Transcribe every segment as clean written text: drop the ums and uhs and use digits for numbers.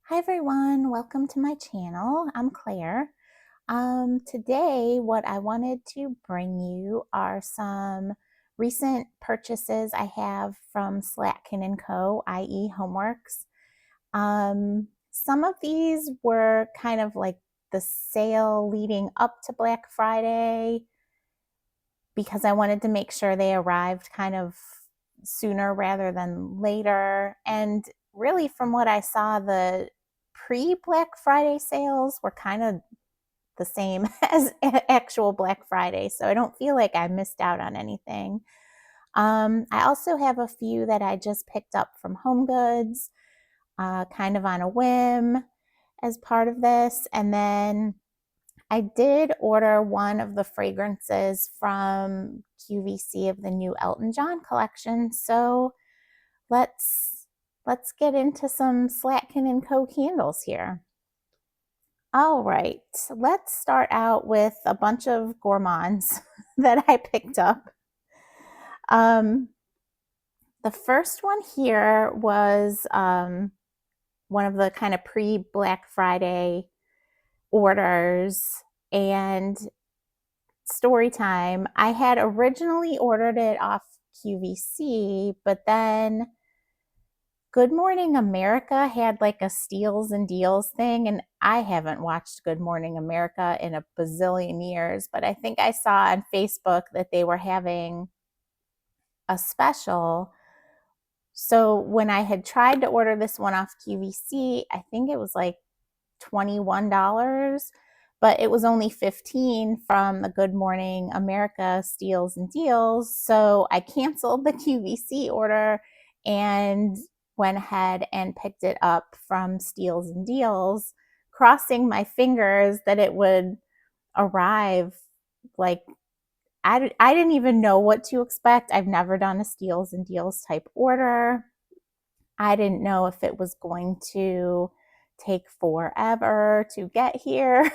Hi everyone, welcome to my channel. I'm Claire. Today what I wanted to bring you are some recent purchases I have from Slatkin Co, i.e. Homeworx. Some of these were kind of like the sale leading up to Black Friday because I wanted to make sure they arrived kind of sooner rather than later. And really, from what I saw, the pre-Black Friday sales were kind of the same as actual Black Friday. So I don't feel like I missed out on anything. I also have a few that I just picked up from HomeGoods, kind of on a whim as part of this. And then I did order one of the fragrances from QVC of the new Elton John collection. So let's get into some Slatkin & Co candles here. All right, let's start out with a bunch of gourmands that I picked up. The first one here was one of the kind of pre-Black Friday orders, and story time. I had originally ordered it off QVC, but then Good Morning America had like a steals and deals thing, and I haven't watched Good Morning America in a bazillion years, but I think I saw on Facebook that they were having a special. So when I had tried to order this one off QVC, I think it was like $21, but it was only $15 from the Good Morning America steals and deals. So I canceled the QVC order and went ahead and picked it up from steals and deals, crossing my fingers that it would arrive. Like, I didn't even know what to expect. I've never done a steals and deals type order. I didn't know if it was going to take forever to get here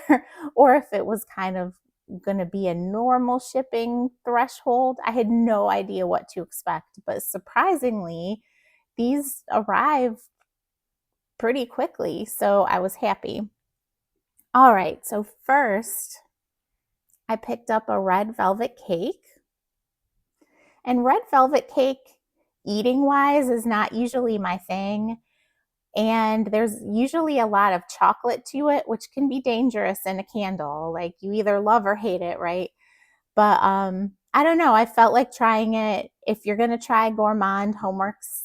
or if it was kind of going to be a normal shipping threshold. I had no idea what to expect, but surprisingly, these arrived pretty quickly, so I was happy. All right, so first I picked up a red velvet cake. And red velvet cake, eating wise, is not usually my thing. And there's usually a lot of chocolate to it, which can be dangerous in a candle. Like, you either love or hate it, right? But I don't know. I felt like trying it. If you're going to try gourmand, Homeworx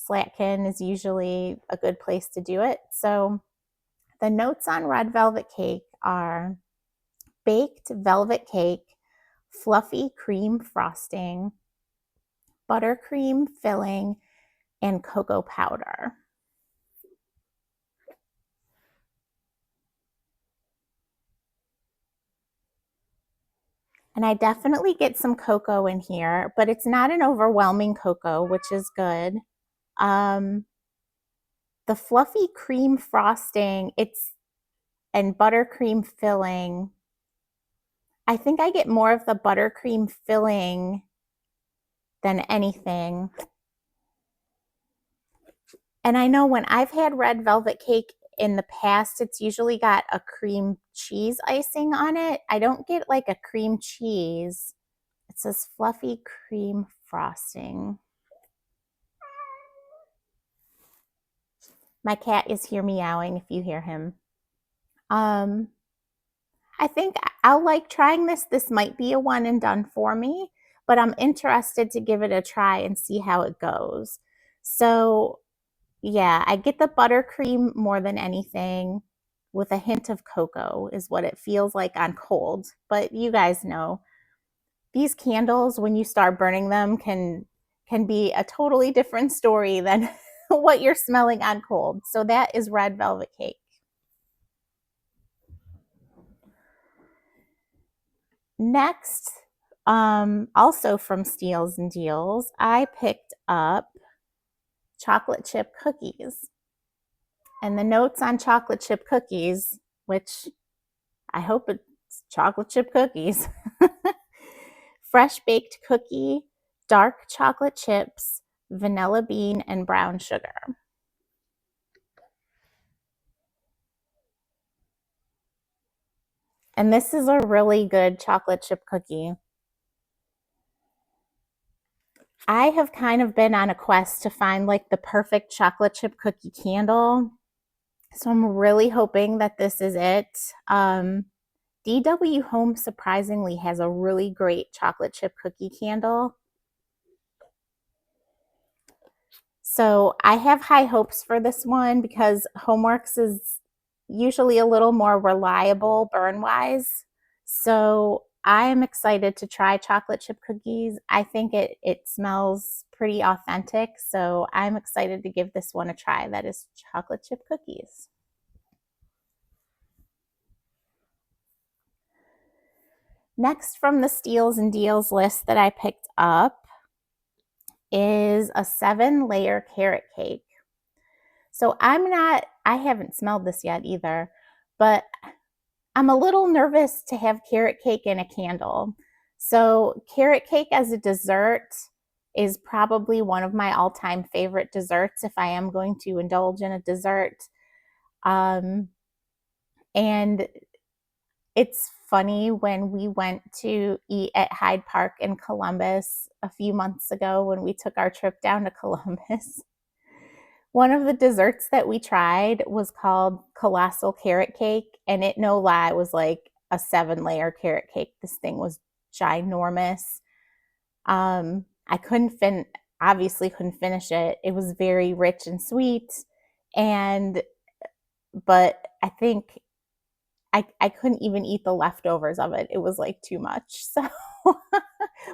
Slatkin is usually a good place to do it. So the notes on red velvet cake are baked velvet cake, fluffy cream frosting, buttercream filling, and cocoa powder. And I definitely get some cocoa in here, but it's not an overwhelming cocoa, which is good. The fluffy cream frosting, and buttercream filling. I think I get more of the buttercream filling than anything. And I know when I've had red velvet cake in the past, it's usually got a cream cheese icing on it. I don't get like a cream cheese. It says fluffy cream frosting. My cat is here meowing if you hear him. I think I'll like trying this. This might be a one and done for me, but I'm interested to give it a try and see how it goes. So yeah, I get the buttercream more than anything, with a hint of cocoa is what it feels like on cold. But you guys know, these candles, when you start burning them, can be a totally different story than what you're smelling on cold. So that is red velvet cake. Next, also from Steals and Deals, I picked up chocolate chip cookies. And the notes on chocolate chip cookies, which I hope it's chocolate chip cookies. Fresh baked cookie, dark chocolate chips, vanilla bean, and brown sugar. And this is a really good chocolate chip cookie. I have kind of been on a quest to find like the perfect chocolate chip cookie candle. So I'm really hoping that this is it. DW Home surprisingly has a really great chocolate chip cookie candle. So I have high hopes for this one because Homeworx is usually a little more reliable burn-wise. So I am excited to try chocolate chip cookies. I think it smells pretty authentic. So I'm excited to give this one a try. That is chocolate chip cookies. Next from the steals and deals list that I picked up is a 7-layer carrot cake. So I haven't smelled this yet either, but I'm a little nervous to have carrot cake in a candle. So carrot cake as a dessert is probably one of my all-time favorite desserts if I am going to indulge in a dessert. And it's funny, when we went to eat at Hyde Park in Columbus a few months ago when we took our trip down to Columbus, one of the desserts that we tried was called Colossal Carrot Cake, and it, no lie, was like a 7-layer carrot cake. This thing was ginormous. I obviously couldn't finish it. It was very rich and sweet, but I think I couldn't even eat the leftovers of it. It was like too much. So,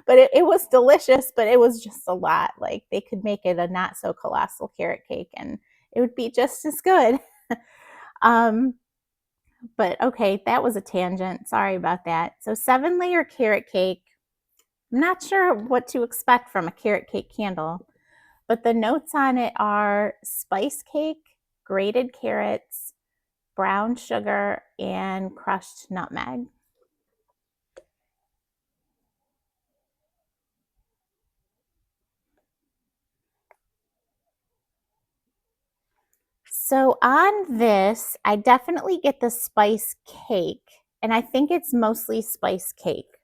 but it was delicious, but it was just a lot. Like, they could make it a not so colossal carrot cake and it would be just as good. But okay, that was a tangent. Sorry about that. So 7-layer carrot cake. I'm not sure what to expect from a carrot cake candle, but the notes on it are spice cake, grated carrots, brown sugar, and crushed nutmeg. So on this, I definitely get the spice cake, and I think it's mostly spice cake.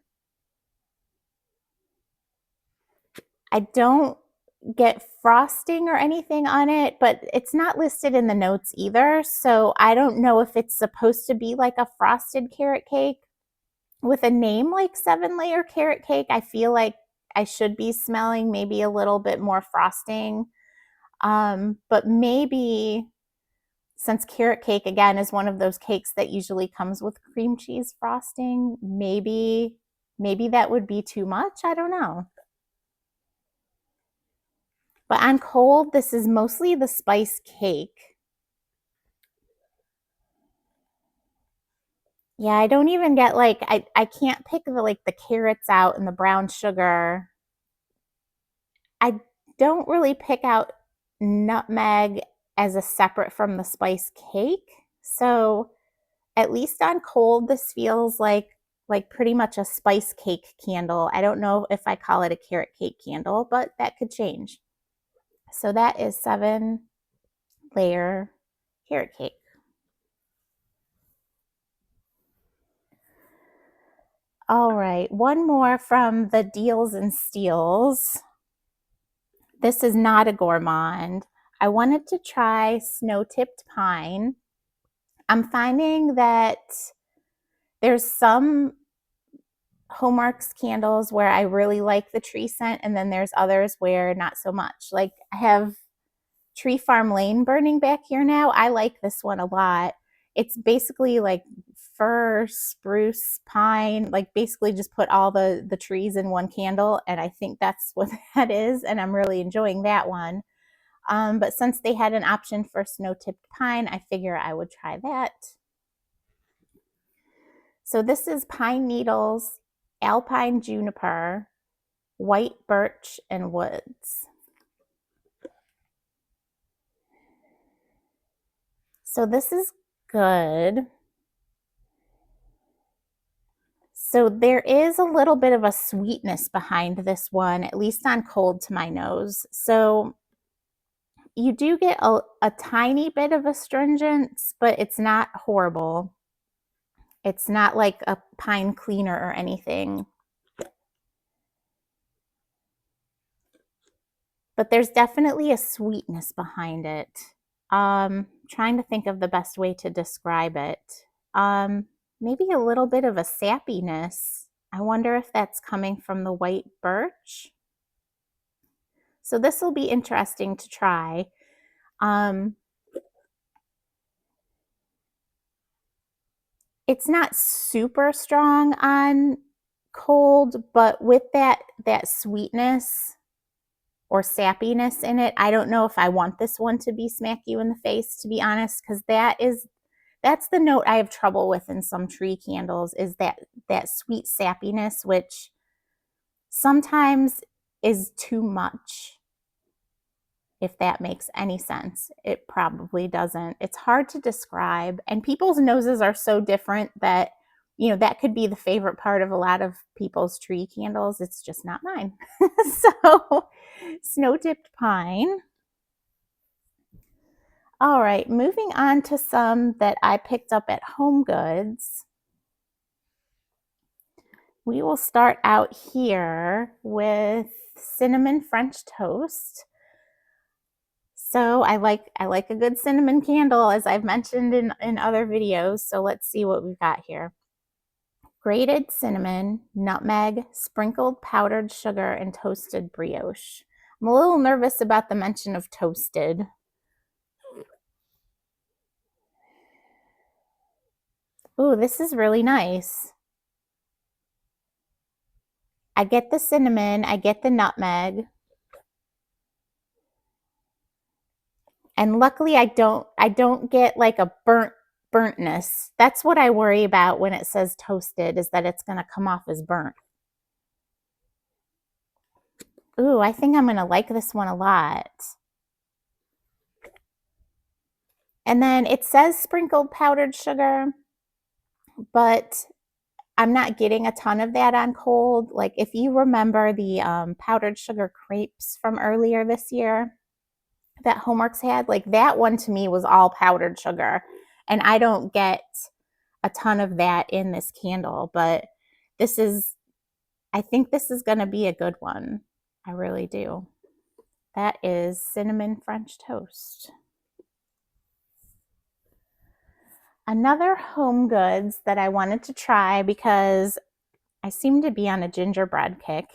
I don't get frosting or anything on it, but it's not listed in the notes either. So I don't know if it's supposed to be like a frosted carrot cake. With a name like 7-layer carrot cake, I feel like I should be smelling maybe a little bit more frosting. But maybe, since carrot cake again is one of those cakes that usually comes with cream cheese frosting, maybe that would be too much. I don't know. But on cold, this is mostly the spice cake. Yeah, I don't even get like, I can't pick the carrots out and the brown sugar. I don't really pick out nutmeg as a separate from the spice cake. So at least on cold, this feels like pretty much a spice cake candle. I don't know if I call it a carrot cake candle, but that could change. So that is 7-layer carrot cake. All right, one more from the deals and steals. This is not a gourmand. I wanted to try snow-tipped pine. I'm finding that there's some Homeworx candles where I really like the tree scent, and then there's others where not so much. Like, I have Tree Farm Lane burning back here now. I like this one a lot. It's basically like fir, spruce, pine, like basically just put all the trees in one candle, and I think that's what that is, and I'm really enjoying that one. But since they had an option for snow-tipped pine, I figure I would try that. So this is pine needles, alpine juniper, white birch, and woods. So this is good. So there is a little bit of a sweetness behind this one, at least on cold to my nose. So you do get a tiny bit of astringence, but it's not horrible. It's not like a pine cleaner or anything. But there's definitely a sweetness behind it. Trying to think of the best way to describe it. Maybe a little bit of a sappiness. I wonder if that's coming from the white birch. So this will be interesting to try. It's not super strong on cold, but with that sweetness or sappiness in it, I don't know if I want this one to be smack you in the face, to be honest, because that's the note I have trouble with in some tree candles, is that sweet sappiness, which sometimes is too much. If that makes any sense. It probably doesn't. It's hard to describe, and people's noses are so different that, you know, that could be the favorite part of a lot of people's tree candles. It's just not mine. So, snow-tipped pine. All right, moving on to some that I picked up at HomeGoods. We will start out here with cinnamon French toast. So I like a good cinnamon candle, as I've mentioned in other videos. So let's see what we've got here. Grated cinnamon, nutmeg, sprinkled powdered sugar, and toasted brioche. I'm a little nervous about the mention of toasted. Ooh, this is really nice. I get the cinnamon, I get the nutmeg. And luckily I don't get like a burntness. That's what I worry about when it says toasted, is that it's going to come off as burnt. Ooh, I think I'm going to like this one a lot. And then it says sprinkled powdered sugar, but I'm not getting a ton of that on cold. Like if you remember the powdered sugar crepes from earlier this year that Homeworx had, like that one to me was all powdered sugar. And I don't get a ton of that in this candle, but I think this is going to be a good one. I really do. That is cinnamon French toast. Another HomeGoods that I wanted to try, because I seem to be on a gingerbread kick,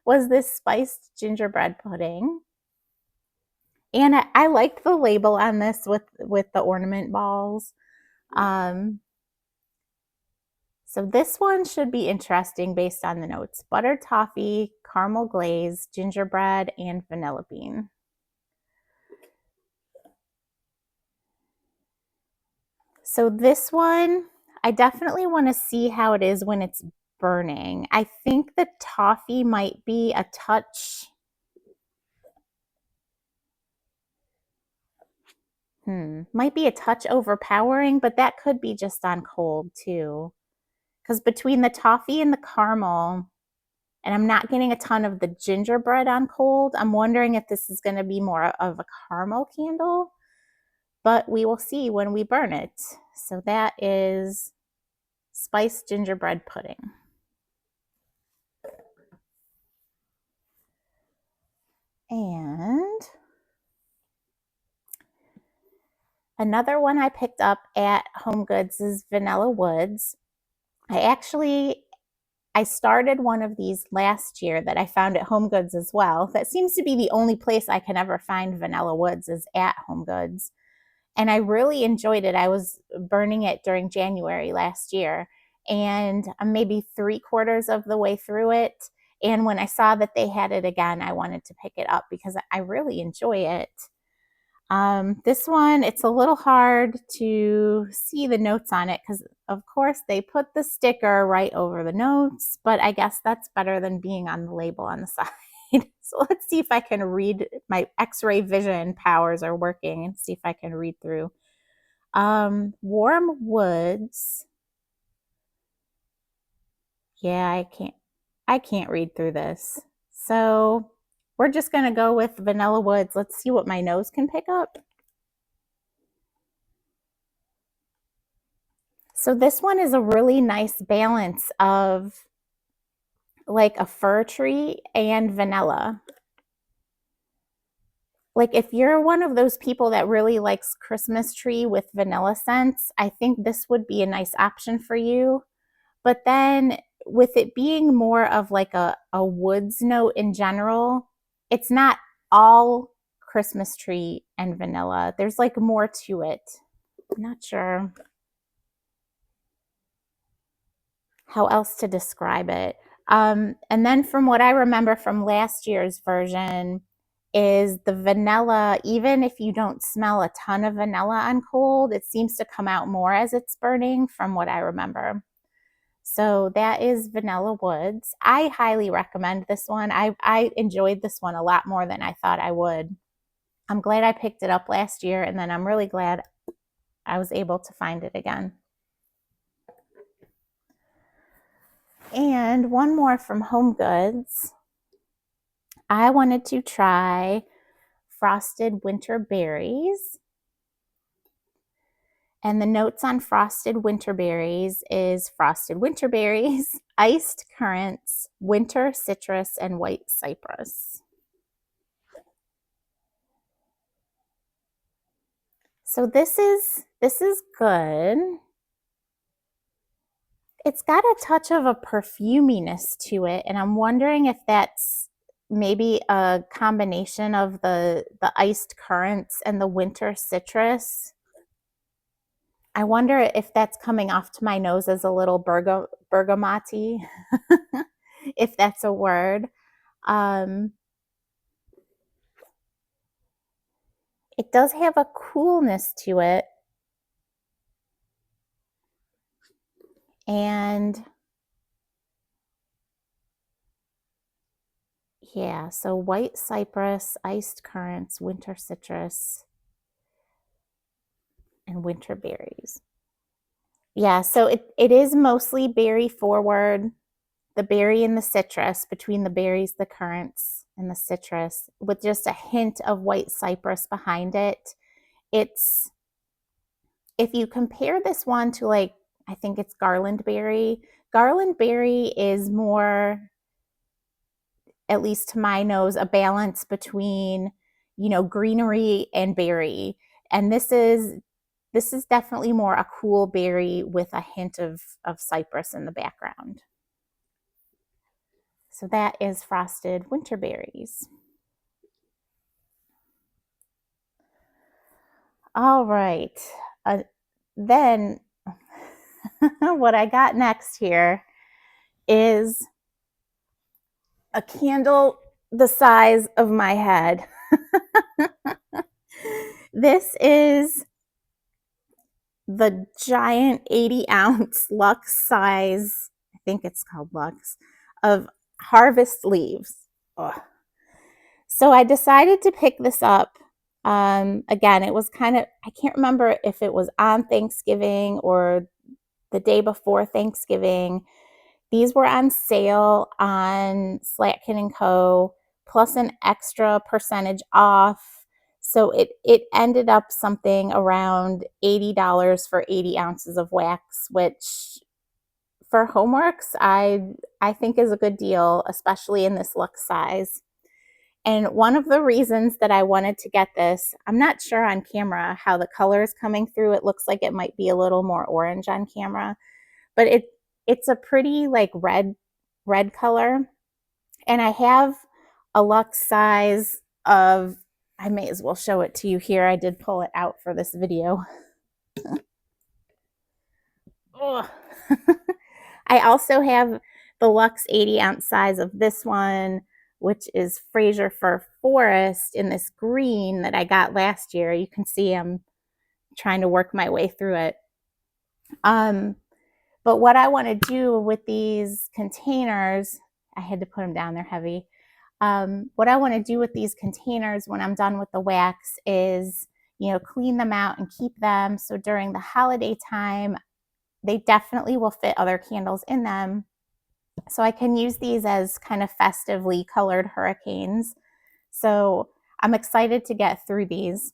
was this spiced gingerbread pudding. And I liked the label on this with the ornament balls. So this one should be interesting based on the notes. Buttered toffee, caramel glaze, gingerbread, and vanilla bean. So this one, I definitely want to see how it is when it's burning. I think the toffee might be a touch, might be a touch overpowering, but that could be just on cold too. Because between the toffee and the caramel, and I'm not getting a ton of the gingerbread on cold, I'm wondering if this is going to be more of a caramel candle, but we will see when we burn it. So that is spiced gingerbread pudding. And another one I picked up at HomeGoods is Vanilla Woods. I started one of these last year that I found at HomeGoods as well. That seems to be the only place I can ever find Vanilla Woods, is at HomeGoods. And I really enjoyed it. I was burning it during January last year, and I'm maybe 3/4 of the way through it. And when I saw that they had it again, I wanted to pick it up because I really enjoy it. This one, it's a little hard to see the notes on it because, of course, they put the sticker right over the notes, but I guess that's better than being on the label on the side. So let's see if I can read. My X-ray vision powers are working, and see if I can read through. Warm woods. Yeah, I can't read through this. So we're just going to go with Vanilla Woods. Let's see what my nose can pick up. So this one is a really nice balance of like a fir tree and vanilla. Like if you're one of those people that really likes Christmas tree with vanilla scents, I think this would be a nice option for you. But then with it being more of like a woods note in general, it's not all Christmas tree and vanilla. There's like more to it. I'm not sure how else to describe it. And then from what I remember from last year's version is the vanilla, even if you don't smell a ton of vanilla on cold, it seems to come out more as it's burning from what I remember. So that is Vanilla Woods. I highly recommend this one. I enjoyed this one a lot more than I thought I would. I'm glad I picked it up last year, and then I'm really glad I was able to find it again. And one more from HomeGoods. I wanted to try Frosted Winterberries. And the notes on Frosted Winterberries is frosted winterberries, iced currants, winter citrus, and white cypress. So this is good. It's got a touch of a perfuminess to it, and I'm wondering if that's maybe a combination of the iced currants and the winter citrus. I wonder if that's coming off to my nose as a little bergamotty, if that's a word. It does have a coolness to it. And yeah, so white cypress, iced currants, winter citrus, and winter berries. Yeah, so it is mostly berry forward, the berry and the citrus, between the berries, the currants, and the citrus, with just a hint of white cypress behind it. It's, if you compare this one to like, I think it's garland berry. Garland berry is more, at least to my nose, a balance between, you know, greenery and berry. And this is definitely more a cool berry with a hint of cypress in the background. So that is Frosted Winterberries. All right. Then what I got next here is a candle the size of my head. This is the giant 80-ounce Luxe size, I think it's called Luxe, of harvest leaves. Ugh. So I decided to pick this up. Again, it was kind of, I can't remember if it was on Thanksgiving or the day before Thanksgiving. These were on sale on Slatkin Co, plus an extra percentage off. So it ended up something around $80 for 80 ounces of wax, which for Homeworx, I think is a good deal, especially in this Luxe size. And one of the reasons that I wanted to get this, I'm not sure on camera how the color is coming through. It looks like it might be a little more orange on camera, but it's a pretty like red color. And I have a Luxe size of, I may as well show it to you here. I did pull it out for this video. I also have the Luxe 80-ounce size of this one, which is Frasier Fir Forest in this green that I got last year. You can see I'm trying to work my way through it. But what I want to do with these containers, I had to put them down, they're heavy. What I want to do with these containers when I'm done with the wax is, you know, clean them out and keep them. So during the holiday time, they definitely will fit other candles in them. So I can use these as kind of festively colored hurricanes. So I'm excited to get through these.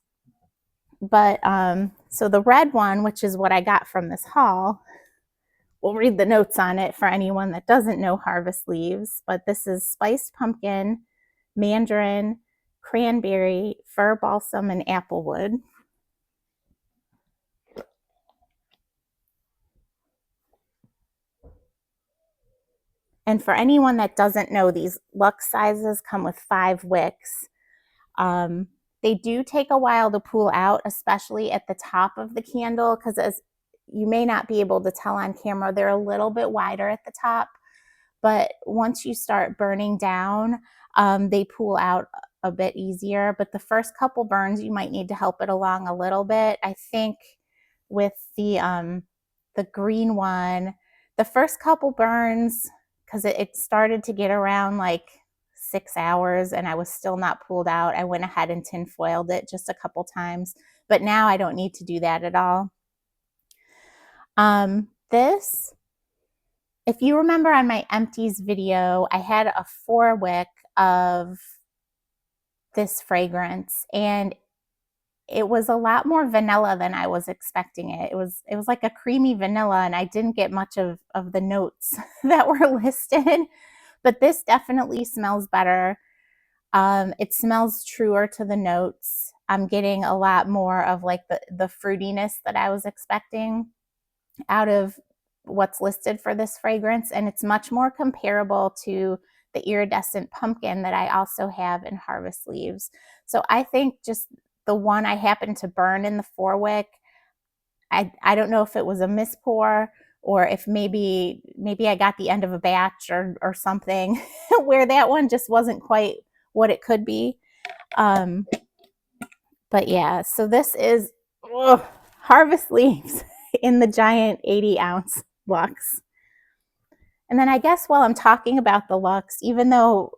But So the red one, which is what I got from this haul, we'll read the notes on it for anyone that doesn't know harvest leaves, but this is spiced pumpkin, mandarin, cranberry, fir balsam, and applewood. And for anyone that doesn't know, these Luxe sizes come with 5 wicks. They do take a while to pull out, especially at the top of the candle, because as you may not be able to tell on camera, they're a little bit wider at the top. But once you start burning down, they pull out a bit easier. But the first couple burns, you might need to help it along a little bit. I think with the green one, the first couple burns, because it started to get around like 6 hours and I was still not pulled out, I went ahead and tin foiled it just a couple times. But now I don't need to do that at all. This, if you remember on my empties video, I had a 4 wick of this fragrance, and it was a lot more vanilla than I was expecting it. It was like a creamy vanilla, and I didn't get much of the notes that were listed, but this definitely smells better. It smells truer to the notes. I'm getting a lot more of like the fruitiness that I was expecting out of what's listed for this fragrance, and it's much more comparable to the iridescent pumpkin that I also have in Harvest Leaves. So I think just the one I happened to burn in the 4 wick, I don't know if it was a mispour or if maybe I got the end of a batch or something where that one just wasn't quite what it could be. But yeah, so this is Harvest Leaves in the giant 80-ounce Luxe. And then I guess while I'm talking about the Luxe, even though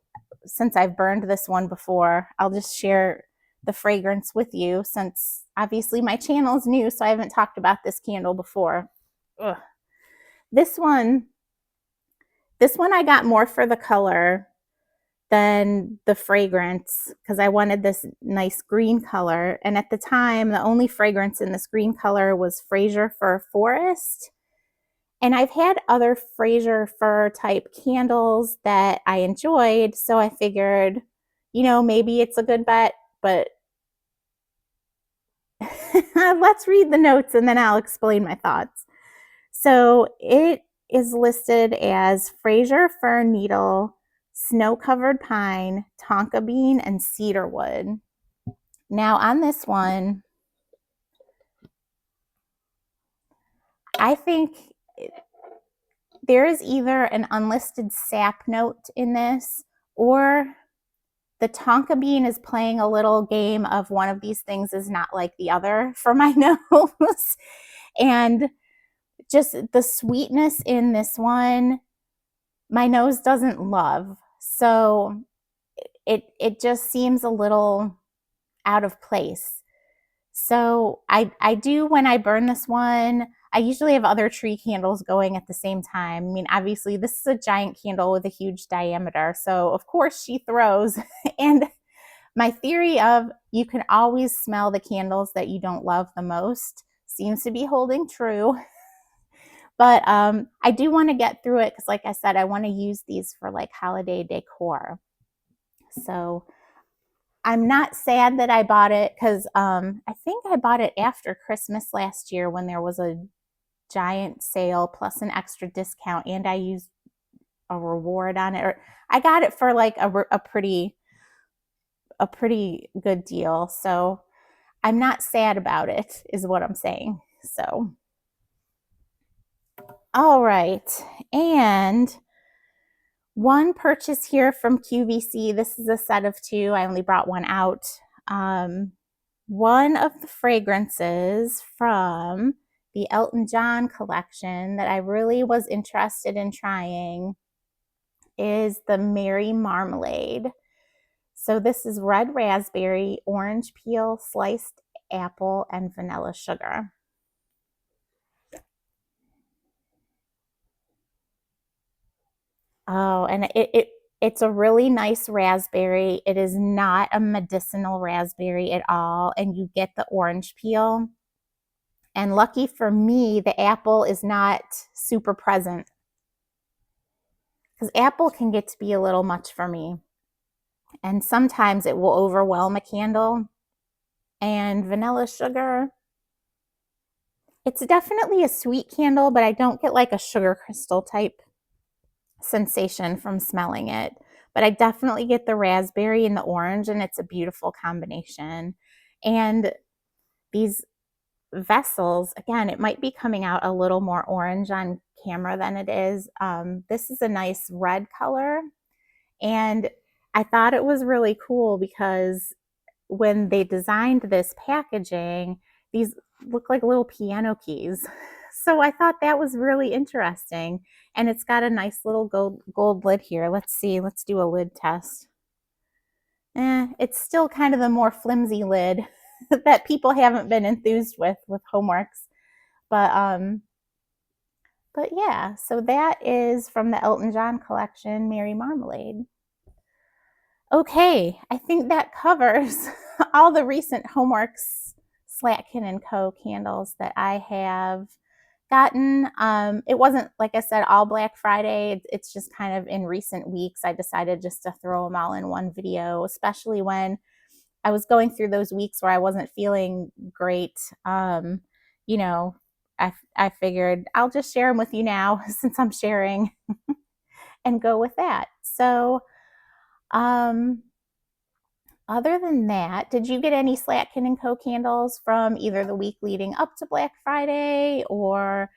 since I've burned this one before, I'll just share the fragrance with you, since obviously my channel is new, so I haven't talked about this candle before. Ugh. This one I got more for the color than the fragrance, because I wanted this nice green color. And at the time, the only fragrance in this green color was Frasier Fir Forest. And I've had other Frasier Fir type candles that I enjoyed, so I figured, maybe it's a good bet, but let's read the notes and then I'll explain my thoughts. So it is listed as Frasier Fir Needle, Snow-Covered Pine, Tonka Bean, and Cedarwood. Now on this one, I think there is either an unlisted sap note in this, or the Tonka Bean is playing a little game of one of these things is not like the other for my nose. And just the sweetness in this one, my nose doesn't love. So it just seems a little out of place. So I do, when I burn this one, I usually have other tree candles going at the same time. I mean, obviously this is a giant candle with a huge diameter, so of course she throws. And my theory of you can always smell the candles that you don't love the most seems to be holding true. But I do want to get through it because, like I said, I want to use these for like holiday decor. So I'm not sad that I bought it, because I think I bought it after Christmas last year when there was a giant sale plus an extra discount, and I used a reward on it, or I got it for like a pretty good deal. So I'm not sad about it, is what I'm saying. So all right, and one purchase here from QVC. This is a set of 2. I only brought one out. One of the fragrances from the Elton John collection that I really was interested in trying is the Merry Marmalade. So this is red raspberry, orange peel, sliced apple, and vanilla sugar. Oh, and it's a really nice raspberry. It is not a medicinal raspberry at all, and you get the orange peel. And lucky for me, the apple is not super present, because apple can get to be a little much for me. And sometimes it will overwhelm a candle. And vanilla sugar, it's definitely a sweet candle, but I don't get like a sugar crystal type sensation from smelling it. But I definitely get the raspberry and the orange, and it's a beautiful combination. And these vessels, again, it might be coming out a little more orange on camera than it is. This is a nice red color, and I thought it was really cool because when they designed this packaging, these look like little piano keys. So I thought that was really interesting. And it's got a nice little gold lid here. Let's see, let's do a lid test. It's still kind of the more flimsy lid that people haven't been enthused with Homeworx. But yeah, so that is from the Elton John collection, Merry Marmalade. Okay, I think that covers all the recent Homeworx Slatkin Co candles that I have gotten. It wasn't, like I said, all Black Friday. It's just kind of in recent weeks, I decided just to throw them all in one video, especially when I was going through those weeks where I wasn't feeling great. You know, I figured I'll just share them with you now since I'm sharing and go with that. So, other than that, did you get any Slatkin & Co candles from either the week leading up to Black Friday or,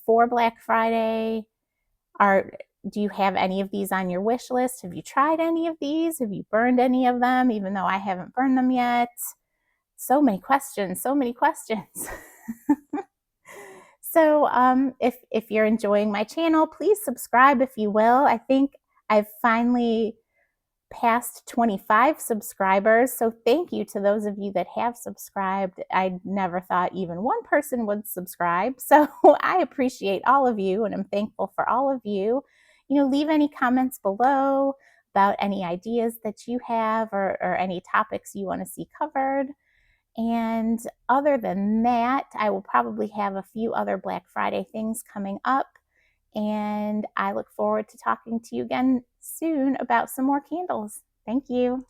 for Black Friday? Do you have any of these on your wish list? Have you tried any of these? Have you burned any of them, even though I haven't burned them yet? So many questions, so many questions. So if you're enjoying my channel, please subscribe if you will. I think I've finally past 25 subscribers. So thank you to those of you that have subscribed. I never thought even one person would subscribe. So I appreciate all of you and I'm thankful for all of you. Leave any comments below about any ideas that you have or any topics you want to see covered. And other than that, I will probably have a few other Black Friday things coming up. And I look forward to talking to you again soon about some more candles. Thank you.